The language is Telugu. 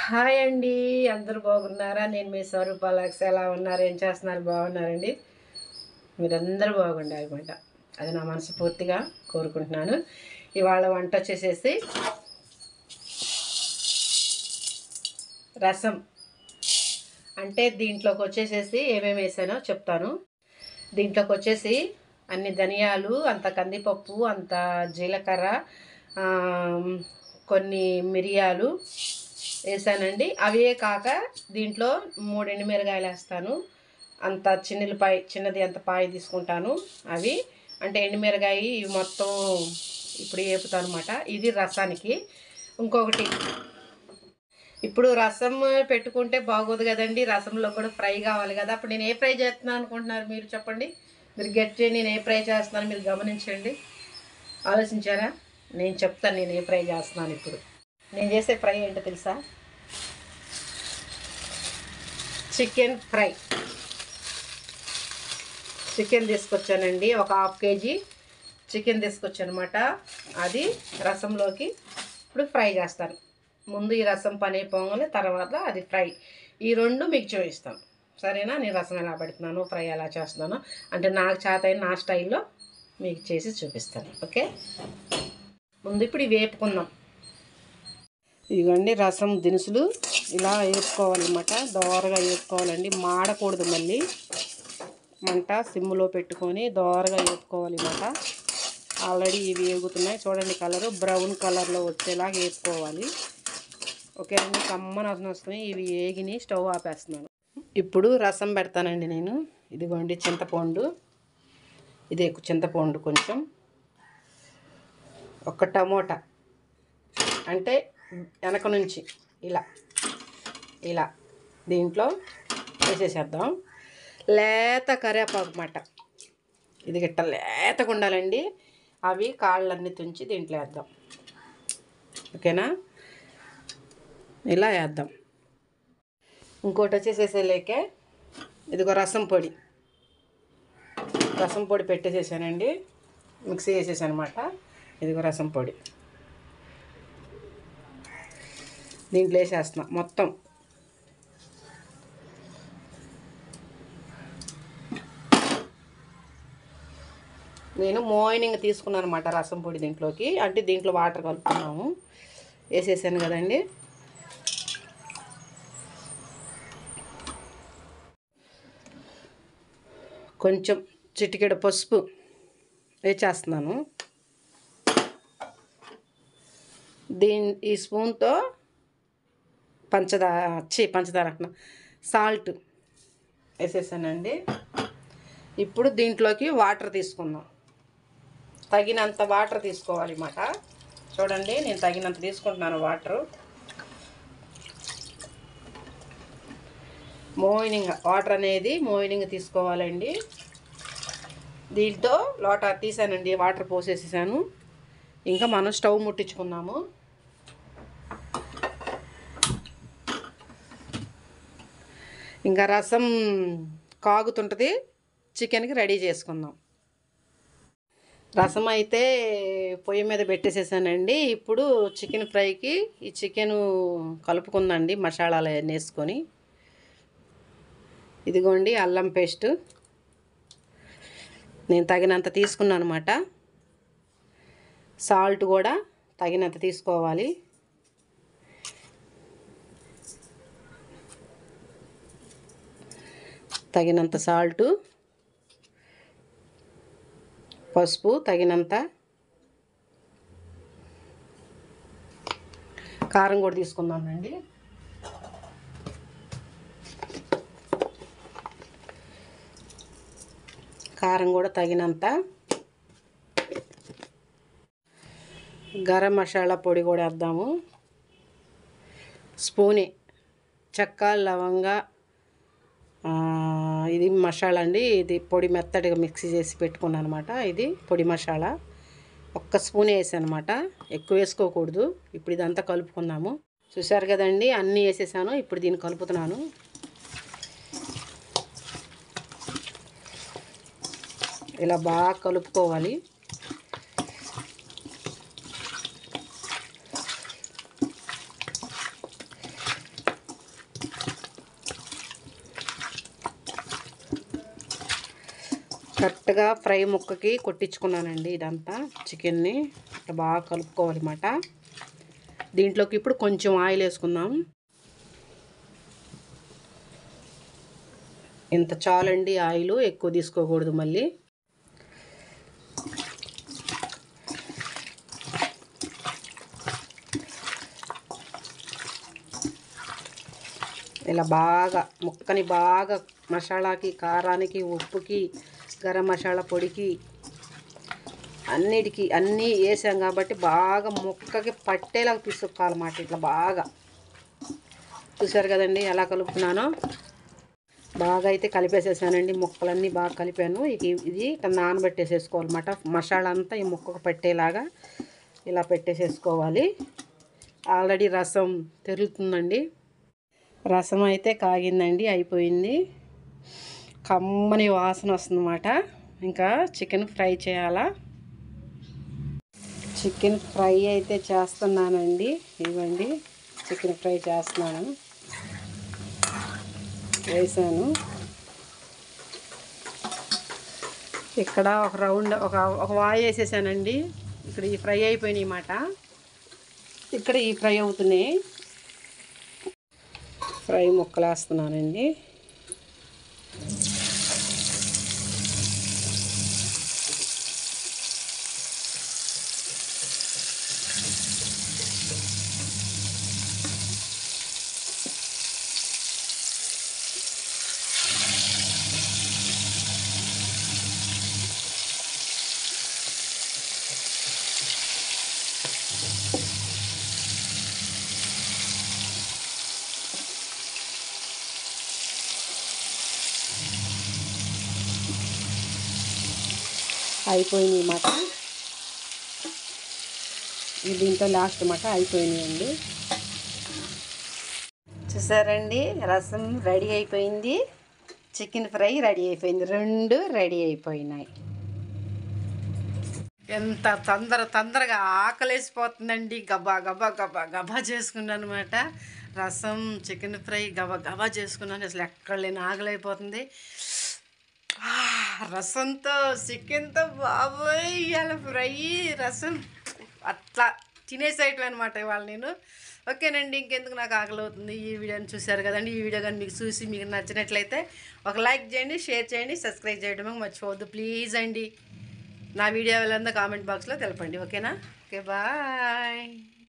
హాయ్ అండి. అందరూ బాగున్నారా? నేను మీ స్వరూపాలక్స్. ఎలా ఉన్నారు? ఏం చేస్తున్నారు? బాగున్నారండి? మీరందరూ బాగుండాలన్నమాట. అది నా మనస్ఫూర్తిగా కోరుకుంటున్నాను. ఇవాళ వంట వచ్చేసేసి రసం. అంటే దీంట్లోకి వచ్చేసేసి ఏమేమి వేసానో చెప్తాను. దీంట్లోకి వచ్చేసి అన్ని ధనియాలు, అంత కందిపప్పు, అంత జీలకర్ర, కొన్ని మిరియాలు వేసానండి. అవే కాక దీంట్లో 3 ఎండుమిరగాయలు వేస్తాను. అంత చిన్నది అంత పాయ తీసుకుంటాను. అవి అంటే ఎండుమిరగాయ ఇవి మొత్తం ఇప్పుడు వేపుతాను అనమాట. ఇది రసానికి. ఇంకొకటి, ఇప్పుడు రసం పెట్టుకుంటే బాగోదు కదండి, రసంలో కూడా ఫ్రై కావాలి కదా. అప్పుడు నేను ఏ ఫ్రై చేస్తున్నాను అనుకుంటున్నారు మీరు? చెప్పండి. మీరు గెట్ చేయండి. నేను ఏ ఫ్రై చేస్తున్నాను మీరు గమనించండి. ఆలోచించారా? నేను చెప్తాను నేను ఏ ఫ్రై చేస్తున్నాను. ఇప్పుడు నేను చేసే ఫ్రై ఏంటో తెలుసా? Chicken fry. చికెన్ తీసుకొచ్చానండి. ఒక 1/2 కేజీ చికెన్ తీసుకొచ్చాను అనమాట. అది రసంలోకి ఇప్పుడు ఫ్రై చేస్తాను. ముందు ఈ రసం పని పొంగలి, తర్వాత అది ఫ్రై. ఈ రెండు మీకు చూపిస్తాను. సరేనా? నేను రసం ఎలా పెడుతున్నాను, ఫ్రై ఎలా చేస్తున్నాను అంటే నాకు చేతైన నా స్టైల్లో మీకు చేసి చూపిస్తాను. ఓకే, ముందు ఇప్పుడు ఇవి వేపుకుందాం. ఇవన్నీ రసం దినుసులు ఇలా వేపుకోవాలన్నమాట. దోరగా వేపుకోవాలండి, మాడకూడదు. మళ్ళీ మంట సిమ్లో పెట్టుకొని దోరగా వేపుకోవాలన్నమాట. ఆల్రెడీ ఇవి వేగుతున్నాయి చూడండి. కలరు బ్రౌన్ కలర్లో వచ్చేలాగా వేపుకోవాలి. ఓకే అండి. కమ్మన వాసన వస్తున్నాయి. ఇవి వేగిని స్టవ్ ఆపేస్తున్నాను. ఇప్పుడు రసం పెడతానండి నేను. ఇదిగోండి చింతపండు. ఇదే చింతపండు కొంచెం, ఒక టమోటా అంటే వెనక నుంచి ఇలా దీంట్లో వేసేసేద్దాం. లేత కరివేపాకు మాట. ఇది గిట్ట లేతగా ఉండాలండి. అవి కాళ్ళన్నీ తుంచి దీంట్లో వేద్దాం. ఓకేనా? ఇలా వేద్దాం. ఇంకోటి వచ్చేసేసేలేక ఇదిగో రసం పొడి పెట్టేసేసానండి. మిక్సీ వేసేసాను అనమాట. ఇదిగో రసం పొడి దీంట్లో వేసేస్తున్నా మొత్తం. నేను మార్నింగ్ తీసుకున్నాను అనమాట రసం పొడి దీంట్లోకి. అంటే దీంట్లో వాటర్ కలుపుకున్నాము. వేసేసాను కదండి. కొంచెం చిటికెడు పసుపు వేసేస్తున్నాను. ఈ స్పూన్తో పంచదార సాల్ట్ వేసేసానండి. ఇప్పుడు దీంట్లోకి వాటర్ తీసుకుందాం. తగినంత వాటర్ తీసుకోవాలి అన్నమాట. చూడండి, నేను తగినంత తీసుకుంటున్నాను వాటరు. వాటర్ అనేది మోయినింగ్ తీసుకోవాలండి. దీంతో లోట తీసానండి, వాటర్ పోసేసాను. ఇంకా మనం స్టవ్ ముట్టించుకుందాము. ఇంకా రసం కాగుతుంటుంది. చికెన్కి రెడీ చేసుకుందాం. రసం అయితే పొయ్యి మీద పెట్టేసేసానండి. ఇప్పుడు చికెన్ ఫ్రైకి ఈ చికెను కలుపుకుందండి మసాలాలు అవన్నీ వేసుకొని. ఇదిగోండి అల్లం పేస్ట్ నేను తగినంత తీసుకున్నాను అనమాట. సాల్ట్ కూడా తగినంత తీసుకోవాలి. తగినంత సాల్టు, పసుపు తగినంత, కారం కూడా తీసుకుందామండి. కారం కూడా తగినంత, గరం మసాలా పొడి కూడా వేద్దాము. స్పూనే చెక్క, లవంగ, ఇది మసాలా అండి. ఇది పొడి మెత్తడిగా మిక్సీ చేసి పెట్టుకున్నాను అనమాట. ఇది పొడి మసాలా 1 స్పూన్ వేసాను అనమాట. ఎక్కువ వేసుకోకూడదు. ఇప్పుడు ఇదంతా కలుపుకుందాము. చూసారు కదండి, అన్నీ వేసేసాను. ఇప్పుడు దీన్ని కలుపుతున్నాను. ఇలా బాగా కలుపుకోవాలి. కరెక్ట్గా ఫ్రై ముక్కకి కొట్టించుకున్నానండి. ఇదంతా చికెన్ని బాగా కలుపుకోవాలన్నమాట. దీంట్లోకి ఇప్పుడు కొంచెం ఆయిల్ వేసుకుందాం. ఇంత చాలండి ఆయిల్, ఎక్కువ తీసుకోకూడదు మళ్ళీ. ఇలా బాగా ముక్కని బాగా మసాలాకి, కారానికి, ఉప్పుకి, గరం మసాలా పొడికి అన్నిటికీ అన్నీ వేసాం కాబట్టి బాగా ముక్కకి పట్టేలాగా పిసుక్కోవాలన్నమాట. ఇట్లా బాగా చూసారు కదండి ఎలా కలుపుతున్నానో. బాగా అయితే కలిపేసేసానండి, ముక్కలన్నీ బాగా కలిపాను. ఇది ఇట్లా నానబెట్టేసేసుకోవాలన్నమాట. మసాలా అంతా ఈ ముక్కకు పట్టేలాగా ఇలా పెట్టేసేసుకోవాలి. ఆల్రెడీ రసం తెరులుతుందండి. రసం అయితే కాగిందండి, అయిపోయింది. కమ్మని వాసన వస్తుందన్నమాట. ఇంకా చికెన్ ఫ్రై చేయాలా. చికెన్ ఫ్రై అయితే చేస్తున్నానండి. ఇవ్వండి, చికెన్ ఫ్రై చేస్తున్నాను. వేసాను ఇక్కడ ఒక రౌండ్, ఒక వాయి వేసేసానండి. ఇక్కడ ఈ ఫ్రై అయిపోయినాయి అన్నమాట. ఇక్కడ ఈ ఫ్రై అవుతున్నాయి. ఫ్రై ముక్కలు వేస్తున్నానండి. అయిపోయినాయి అన్నమాట. దీంతో లాస్ట్ అన్నమాట. అయిపోయినాయండి. చూసారండి, రసం రెడీ అయిపోయింది, చికెన్ ఫ్రై రెడీ అయిపోయింది. రెండు రెడీ అయిపోయినాయి. ఎంత తొందరగా ఆకలేసిపోతుందండి. గబా గబా గబా గబా చేసుకున్నాను అనమాట. రసం, చికెన్ ఫ్రై గబా గబా చేసుకున్నాను. అసలు ఎక్కడ లేని ఆకలైపోతుంది. రసంతో చికెన్తో బాబోయ్, ఇవాళ ఫ్రై రసం అట్లా తినేసేయటం అనమాట ఇవాళ నేను. ఓకేనండి, ఇంకెందుకు నాకు ఆకలి అవుతుంది. ఈ వీడియోని చూశారు కదండి. ఈ వీడియో కానీ మీకు నచ్చినట్లయితే ఒక లైక్ చేయండి, షేర్ చేయండి, సబ్స్క్రైబ్ చేయడం మర్చిపోవద్దు ప్లీజ్ అండి. నా వీడియో వెళ్ళందా కామెంట్ బాక్స్లో తెలపండి. ఓకేనా? Okay, bye.